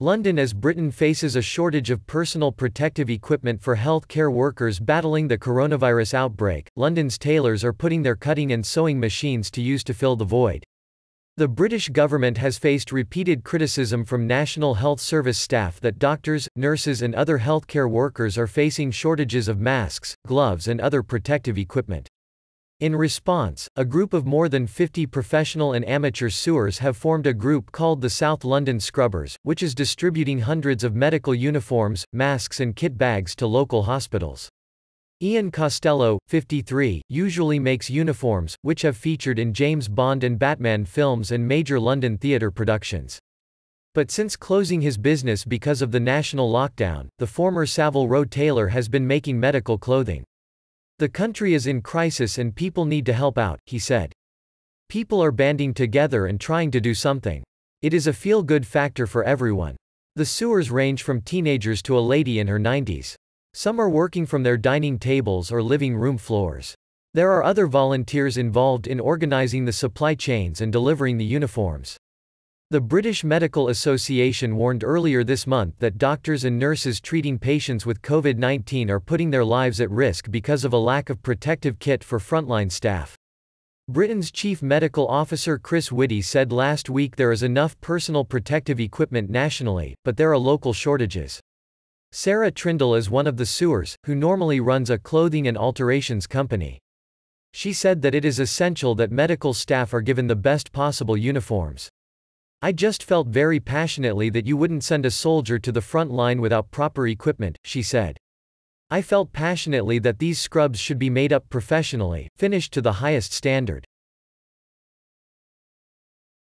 London as Britain faces a shortage of personal protective equipment for health care workers battling the coronavirus outbreak, London's tailors are putting their cutting and sewing machines to use to fill the void. The British government has faced repeated criticism from National Health Service staff that doctors, nurses and other healthcare workers are facing shortages of masks, gloves and other protective equipment. In response, a group of more than 50 professional and amateur sewers have formed a group called the South London Scrubbers, which is distributing hundreds of medical uniforms, masks and kit bags to local hospitals. Ian Costello, 53, usually makes uniforms, which have featured in James Bond and Batman films and major London theatre productions. But since closing his business because of the national lockdown, the former Savile Row tailor has been making medical clothing. "The country is in crisis and people need to help out," he said. "People are banding together and trying to do something. It is a feel-good factor for everyone." The sewers range from teenagers to a lady in her 90s. Some are working from their dining tables or living room floors. There are other volunteers involved in organizing the supply chains and delivering the uniforms. The British Medical Association warned earlier this month that doctors and nurses treating patients with COVID-19 are putting their lives at risk because of a lack of protective kit for frontline staff. Britain's Chief Medical Officer Chris Whitty said last week there is enough personal protective equipment nationally, but there are local shortages. Sarah Trindle is one of the sewers, who normally runs a clothing and alterations company. She said that it is essential that medical staff are given the best possible uniforms. "I just felt very passionately that you wouldn't send a soldier to the front line without proper equipment," she said. "I felt passionately that these scrubs should be made up professionally, finished to the highest standard.